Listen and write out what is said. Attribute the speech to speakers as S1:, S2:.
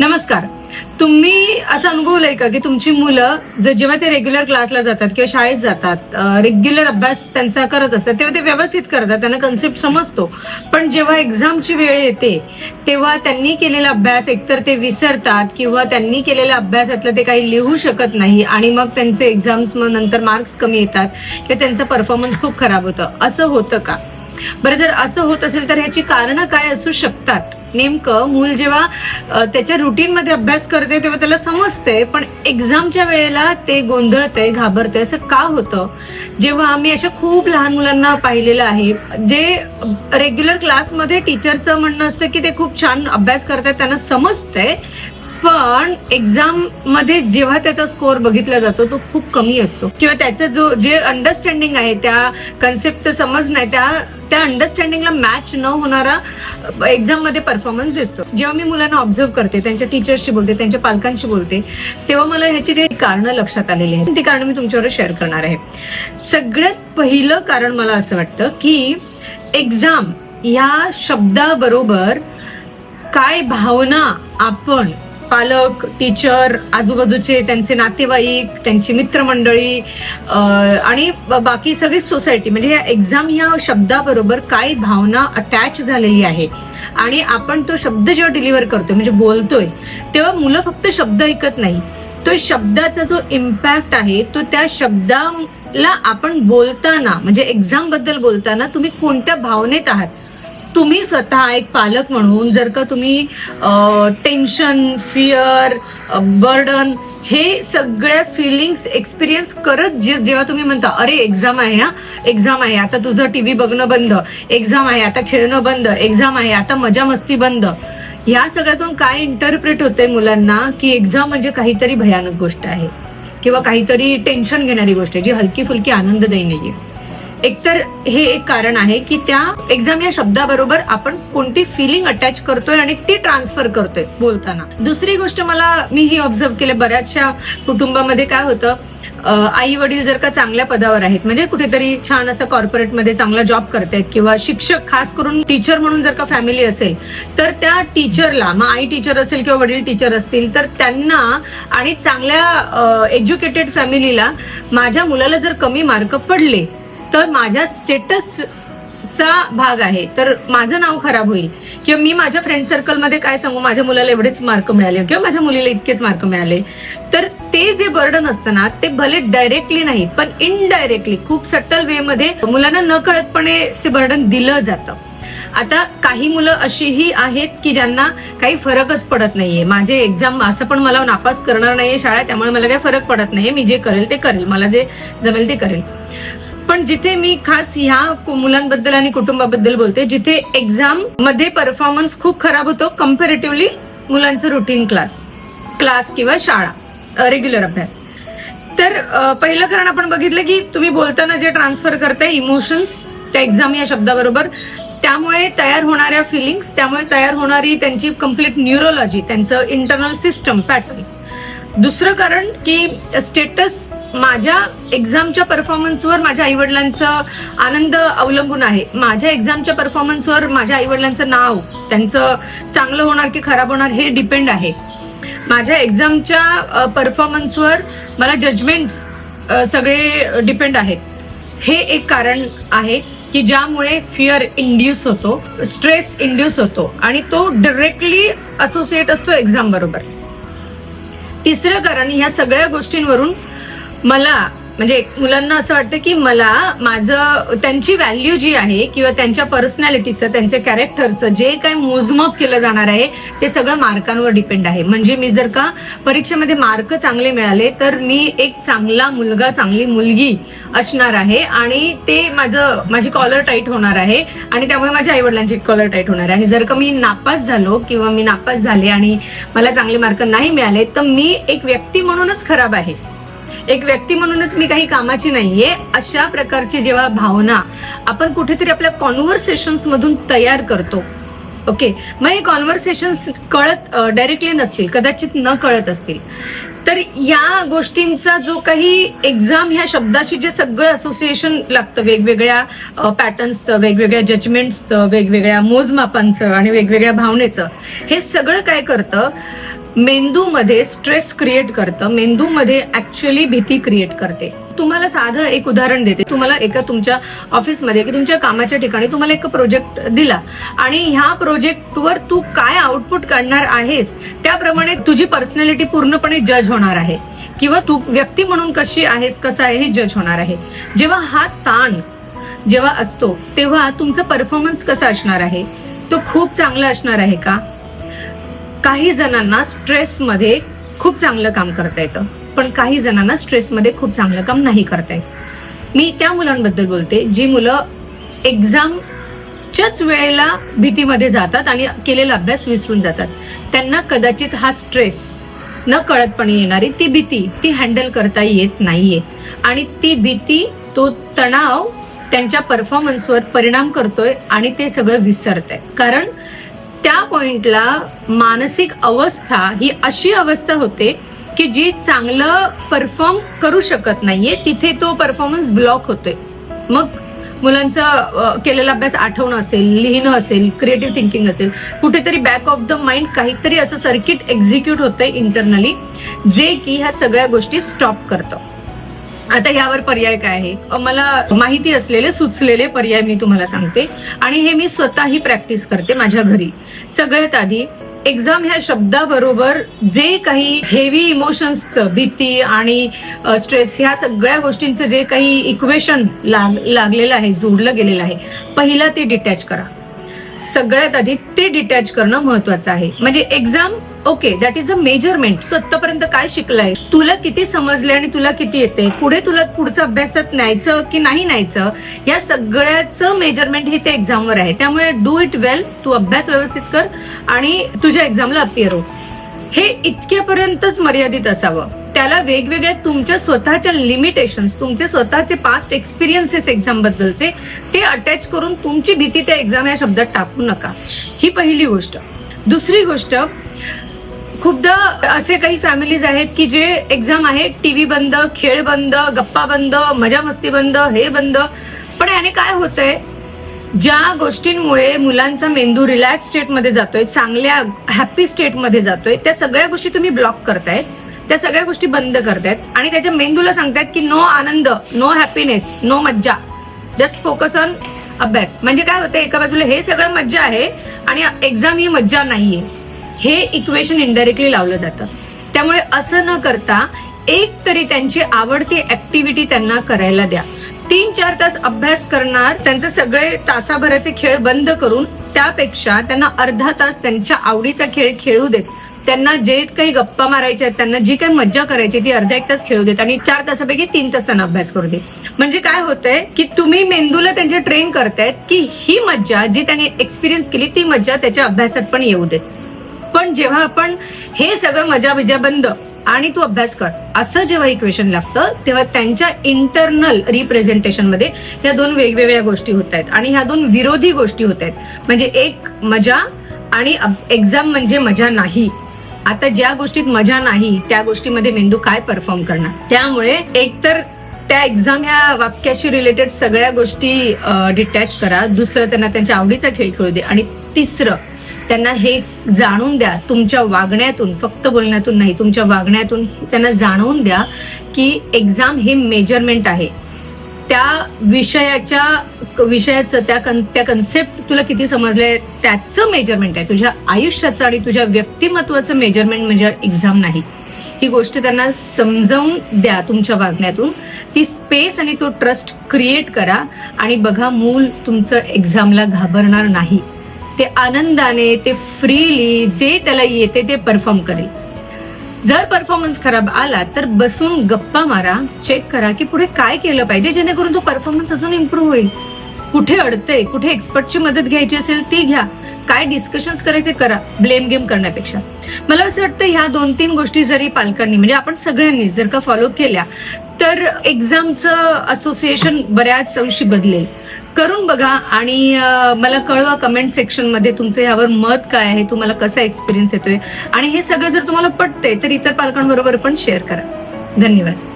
S1: नमस्कार. तुम्ही असं अनुभवलंय का की तुमची मुलं जेव्हा ते रेग्युलर क्लासला जातात किंवा शाळेत जातात, रेग्युलर अभ्यास त्यांचा करत असतात, तेव्हा ते व्यवस्थित करतात, त्यांना कन्सेप्ट समजतो. पण जेव्हा एक्झामची वेळ येते तेव्हा त्यांनी केलेला अभ्यास एकतर ते विसरतात किंवा त्यांनी केलेल्या अभ्यासातलं ते काही लिहू शकत नाही आणि मग त्यांचे एक्झाम्स नंतर मार्क्स कमी येतात किंवा त्यांचं परफॉर्मन्स खूप खराब होतं. असं होतं का? बरं, जर असं होत असेल तर ह्याची कारणं काय असू शकतात? नेमकं मूल जेव्हा त्याच्या रुटीनमध्ये अभ्यास करते तेव्हा त्याला समजते, पण एक्झामच्या वेळेला ते गोंधळते, घाबरते. असं का होतं? जेव्हा आम्ही अशा खूप लहान मुलांना पाहिलेलं आहे जे रेग्युलर क्लासमध्ये टीचरचं म्हणणं असतं की ते खूप छान अभ्यास करतात, त्यांना समजतंय, पण एक्झाम मध्ये जेव्हा त्याचा स्कोअर बघितला जातो तो खूप कमी असतो किंवा त्याचं जे अंडरस्टँडिंग आहे, त्या कन्सेप्टचं समज नाही, त्या अंडरस्टँडिंगला मॅच न होणारा एक्झाम मध्ये परफॉर्मन्स दिसतो. जेव्हा मी मुलांना ऑब्झर्व्ह करते, त्यांच्या टीचर्सशी बोलते, त्यांच्या पालकांशी बोलते, तेव्हा मला ह्याची काही कारणं लक्षात आलेली आहेत. ती कारणं मी तुमच्यावर शेअर करणार आहे. सगळ्यात पहिलं कारण मला असं वाटतं की एक्झाम या शब्दाबरोबर काय भावना आपण पालक, टीचर, आजूबाजूचे त्यांचे नातेवाईक, त्यांची मित्रमंडळी आणि बाकी सगळी सोसायटी, म्हणजे या एक्झाम ह्या शब्दाबरोबर काय भावना अटॅच झालेली आहे आणि आपण तो शब्द जेव्हा डिलिव्हर करतोय, म्हणजे बोलतोय, तेव्हा मुलं फक्त शब्द ऐकत नाही, तो शब्दाचा जो इम्पॅक्ट आहे तो त्या शब्दाला आपण बोलताना, म्हणजे एक्झाम बद्दल बोलताना तुम्ही कोणत्या भावनेत आहात. तुम्ही स्वतः एक पालक म्हणून जर का तुम्ही टेन्शन, फिअर, बर्डन हे सगळ्या फिलिंग्स एक्सपिरियन्स करत जेव्हा तुम्ही म्हणता अरे एक्झाम आहे, एक्झाम आहे, आता तुझं टीव्ही बघणं बंद, एक्झाम आहे, आता खेळणं बंद, एक्झाम आहे, आता मजा मस्ती बंद, ह्या सगळ्यातून काय इंटरप्रिट होतंय मुलांना की एक्झाम म्हणजे काहीतरी भयानक गोष्ट आहे किंवा काहीतरी टेन्शन घेणारी गोष्ट आहे जी हलकी फुलकी आनंददायी नाहीये. एकतर हे एक कारण आहे की त्या एक्झाम या शब्दाबरोबर आपण कोणती फिलिंग अटॅच करतोय आणि ती ट्रान्सफर करतोय बोलताना. दुसरी गोष्ट मी ही ऑब्झर्व्ह केली, बऱ्याचशा कुटुंबामध्ये काय होतं, आई वडील जर का चांगल्या पदावर आहेत, म्हणजे कुठेतरी छान असं कॉर्पोरेटमध्ये चांगला जॉब करतायत किंवा शिक्षक, खास करून टीचर म्हणून जर का फॅमिली असेल तर त्या टीचरला, मग आई टीचर असेल किंवा वडील टीचर असतील तर त्यांना आणि चांगल्या एज्युकेटेड फॅमिलीला माझ्या मुलाला जर कमी मार्क पडले तर माझ्या स्टेटसचा भाग आहे, तर माझं नाव खराब होईल किंवा मी माझ्या फ्रेंड सर्कलमध्ये काय सांगू, माझ्या मुलाला एवढेच मार्क मिळाले किंवा माझ्या मुलीला इतकेच मार्क मिळाले. तर ते जे बर्डन असतं ना, ते भले डायरेक्टली नाही पण इनडायरेक्टली खूप सटल वे मध्ये मुलांना न कळतपणे ते बर्डन दिलं जातं. आता काही मुलं अशीही आहेत की ज्यांना काही फरकच पडत नाहीये, माझे एक्झाम असं पण मला नापास करणार नाहीये शाळा, त्यामुळे मला काही फरक पडत नाहीये, मी जे करेल ते करेल, मला जे जमेल ते करेल. पण जिथे मी खास ह्या मुलांबद्दल आणि कुटुंबाबद्दल बोलते जिथे एक्झाम मध्ये परफॉर्मन्स खूप खराब होतो कम्पॅरेटिव्हली मुलांचं रुटीन क्लास किंवा शाळा, रेग्युलर अभ्यास. तर पहिलं कारण आपण बघितलं की तुम्ही बोलताना जे ट्रान्सफर करताय इमोशन्स त्या एक्झाम या शब्दाबरोबर, त्यामुळे तयार होणाऱ्या फिलिंग्स, त्यामुळे तयार होणारी त्यांची कम्प्लीट न्यूरोलॉजी, त्यांचं इंटरनल सिस्टम पॅटर्न्स. दुसरं कारण की स्टेटस, माझ्या एक्झामच्या परफॉर्मन्सवर माझ्या आईवडिलांचा आनंद अवलंबून आहे, माझ्या एक्झामच्या परफॉर्मन्सवर माझ्या आईवडिलांचं नाव, त्यांचं चांगलं होणार की खराब होणार हे डिपेंड आहे. माझ्या एक्झामच्या परफॉर्मन्सवर मला जजमेंट्स सगळे डिपेंड आहेत. हे एक कारण आहे की ज्यामुळे फिअर इंड्यूस होतो, स्ट्रेस इंड्यूस होतो आणि तो डायरेक्टली असोसिएट असतो एक्झाम बरोबर. तिसरं कारण, ह्या सगळ्या गोष्टींवरून मला, म्हणजे मुलांना असं वाटतं की माझं त्यांची व्हॅल्यू जी आहे किंवा त्यांच्या पर्सनॅलिटीचं, त्यांच्या कॅरेक्टरचं जे काही मोजमाप केलं जाणार आहे ते सगळं मार्कांवर डिपेंड आहे. म्हणजे मी जर का परीक्षेमध्ये मार्क चांगले मिळाले तर मी एक चांगला मुलगा, चांगली मुलगी असणार आहे आणि ते माझी कॉलर टाईट होणार आहे आणि त्यामुळे माझ्या आईवडिलांची कॉलर टाईट होणार आहे. आणि जर का मी नापास झालो किंवा मी नापास झाले आणि मला चांगले मार्क नाही मिळाले तर मी एक व्यक्ती म्हणूनच खराब आहे, एक व्यक्ती म्हणूनच मी काही कामाची नाहीये. अशा प्रकारची जेव्हा भावना आपण कुठेतरी आपल्या कॉन्व्हर्सेशन्स मधून तयार करतो, ओके, मग हे कॉन्व्हर्सेशन्स डायरेक्टली नसतील, कदाचित न कळत असतील, तर या गोष्टींचा जो काही एक्झाम ह्या शब्दाशी जे सगळं असोसिएशन लागतं, वेगवेगळ्या पॅटर्न्सचं, वेगवेगळ्या जजमेंट्सचं, वेगवेगळ्या मोजमापांचं आणि वेगवेगळ्या भावनेचं, हे सगळं काय करतं, मेंदूमध्ये स्ट्रेस क्रिएट करतं, मेंदूमध्ये ऍक्च्युअली भीती क्रिएट करते. तुम्हाला साधं एक उदाहरण देते. तुम्हाला एका तुमच्या ऑफिसमध्ये की तुमच्या कामाच्या ठिकाणी तुम्हाला एक प्रोजेक्ट दिला आणि ह्या प्रोजेक्टवर तू काय आउटपुट काढणार आहेस त्याप्रमाणे तुझी पर्सनॅलिटी पूर्णपणे जज होणार आहे किंवा तू व्यक्ती म्हणून कशी आहेस, कसं आहे हे जज होणार आहे. जेव्हा हा ताण जेव्हा असतो तेव्हा तुमचा परफॉर्मन्स कसा असणार आहे, तो खूप चांगला असणार आहे का? काही जणांना स्ट्रेसमध्ये खूप चांगलं काम करता येतं, पण काही जणांना स्ट्रेसमध्ये खूप चांगलं काम नाही करता येत. मी त्या मुलांबद्दल बोलते जी मुलं एक्झामच्याच वेळेला भीतीमध्ये जातात आणि केलेला अभ्यास विसरून जातात. त्यांना कदाचित हा स्ट्रेस न कळतपणे येणारी ती भीती ती हँडल करता येत नाहीये आणि ती भीती, तो तणाव त्यांच्या परफॉर्मन्सवर परिणाम करतोय आणि ते सगळं विसरतंय. कारण त्या पॉइंटला मानसिक अवस्था ही अशी अवस्था होते की जी चांगलं परफॉर्म करू शकत नाहीये, तिथे तो परफॉर्मन्स ब्लॉक होतोय. मग मुलांचा केलेला अभ्यास आठवणं असेल, लिहिणं असेल, क्रिएटिव्ह थिंकिंग असेल, कुठेतरी बॅक ऑफ द माइंड काहीतरी असं सर्किट एक्झिक्यूट होतंय इंटरनली, जे की ह्या सगळ्या गोष्टी स्टॉप करतं. आता यावर पर्याय काय आहे, मला माहिती असलेले सुचलेले पर्याय मी तुम्हाला सांगते आणि हे मी स्वतःही प्रॅक्टिस करते माझ्या घरी. सगळ्यात आधी एक्झाम ह्या शब्दाबरोबर जे काही हेवी इमोशन्सचं, भीती आणि स्ट्रेस ह्या सगळ्या गोष्टींचं जे काही इक्वेशन लागलेलं आहे, जोडलं गेलेलं आहे, पहिला ते डिटॅच करा. सगळ्यात आधी ते डिटॅच करणं महत्वाचं आहे. म्हणजे exam okay, that is a measurement. तू आतापर्यंत काय शिकलाय, तुला किती समजले आणि तुला किती येते, पुढे तुला पुढचं अभ्यासात न्यायचं की नाही न्यायचं, या सगळ्याचं मेजरमेंट हे त्या एक्झामवर आहे. त्यामुळे डू इट वेल, तू अभ्यास व्यवस्थित कर आणि तुझ्या एक्झामला अपियर हो. हे इतक्यापर्यंतच मर्यादित असावं. त्याला वेगवेगळ्या तुमच्या स्वतःच्या लिमिटेशन्स, तुमचे स्वतःचे पास्ट एक्सपिरियन्सेस एक्झाम बद्दलचे ते अटॅच करून तुमची भीती त्या एक्झाम या शब्दात टाकू नका. ही पहिली गोष्ट. दुसरी गोष्ट, खूपदा असे काही फॅमिलीज आहेत की जे एक्झाम आहे, टीव्ही बंद, खेळ बंद, गप्पा बंद, मजा मस्ती बंद, हे बंद. पण याने काय होतंय, ज्या गोष्टींमुळे मुलांचा मेंदू रिलॅक्स स्टेटमध्ये जातोय, चांगल्या हॅपी स्टेटमध्ये जातोय, त्या सगळ्या गोष्टी तुम्ही ब्लॉक करतायत, त्या सगळ्या गोष्टी बंद करतायत आणि त्याच्या मेंदूला सांगतायत की नो आनंद, नो हॅपीनेस, नो मज्जा, जस्ट फोकस ऑन अभ्यास. म्हणजे काय होतं, एका बाजूला हे सगळं मज्जा आहे आणि एक्झाम ही मज्जा नाहीये, हे इक्वेशन इनडायरेक्टली लावलं जातं. त्यामुळे असं न करता एक तरी त्यांची आवडती ऍक्टिव्हिटी त्यांना करायला द्या. 3-4 तास अभ्यास करणार, त्यांचे सगळे तासाभराचे खेळ बंद करून त्यापेक्षा त्यांना अर्धा तास त्यांच्या आवडीचा खेळ खेळू देत. त्यांना जे काही गप्पा मारायच्या आहेत, त्यांना जी काही मज्जा करायची ती अर्धा 1 तास खेळू देत आणि 4 तासापैकी 3 तास त्यांना अभ्यास करू देत. म्हणजे काय होतंय की तुम्ही मेंदूला त्यांच्या ट्रेन करतायत की ही मज्जा जी त्यांनी एक्सपिरियन्स केली ती मज्जा त्याच्या अभ्यासात पण येऊ देत. पण जेव्हा आपण हे सगळं मजा बिजा बंद आणि तू अभ्यास कर असं जेव्हा इक्वेशन लागतं, तेव्हा त्यांच्या इंटरनल रिप्रेझेंटेशन मध्ये ह्या 2 वेगवेगळ्या गोष्टी होत आहेत आणि ह्या 2 विरोधी गोष्टी होत आहेत. म्हणजे एक मजा आणि एक्झाम म्हणजे मजा नाही. आता ज्या गोष्टीत मजा नाही त्या गोष्टीमध्ये मेंदू काय परफॉर्म करणार. त्यामुळे एकतर त्या एक्झाम ह्या वाक्याशी रिलेटेड सगळ्या गोष्टी डिटॅच करा. दुसरं, त्यांना त्यांच्या आवडीचा खेळ खेळू दे. आणि तिसरं, त्यांना हे जाणून द्या तुमच्या वागण्यातून, फक्त बोलण्यातून नाही, तुमच्या वागण्यातून त्यांना जाणवून द्या की एक्झाम हे मेजरमेंट आहे. त्या विषयाचं त्या कन्सेप्ट तुला किती समजलंय त्याचं मेजरमेंट आहे. तुझ्या आयुष्याचं आणि तुझ्या व्यक्तिमत्वाचं मेजरमेंट म्हणजे एक्झाम नाही. ही गोष्ट त्यांना समजावून द्या तुमच्या वागण्यातून. ती स्पेस आणि तो ट्रस्ट क्रिएट करा आणि बघा, मूल तुमचं एक्झामला घाबरणार नाही. ते आनंदाने, ते फ्रीली जे त्याला येते ते परफॉर्म करेल. जर परफॉर्मन्स खराब आला तर बसून गप्पा मारा, चेक करा की पुढे काय केलं पाहिजे जेणेकरून तो परफॉर्मन्स अजून इम्प्रूव्ह होईल. कुठे अडतंय, कुठे एक्सपर्टची मदत घ्यायची असेल ती घ्या, काय डिस्कशन्स करायचे करा, ब्लेम गेम करण्यापेक्षा. मला असं वाटतं ह्या 2-3 गोष्टी जरी पालकांनी, म्हणजे आपण सगळ्यांनी जर का फॉलो केल्या तर एक्झामचं असोसिएशन बऱ्याच अंशी बदलेल. करून बघा आणि मला कळवा कमेंट सेक्शन मध्ये तुमचं यावर मत काय आहे, तुम्हाला कसा एक्सपिरियन्स येतोय आणि हे सगळं जर तुम्हाला पटतंय तर इतर पालकांबरोबर पण शेअर करा. धन्यवाद.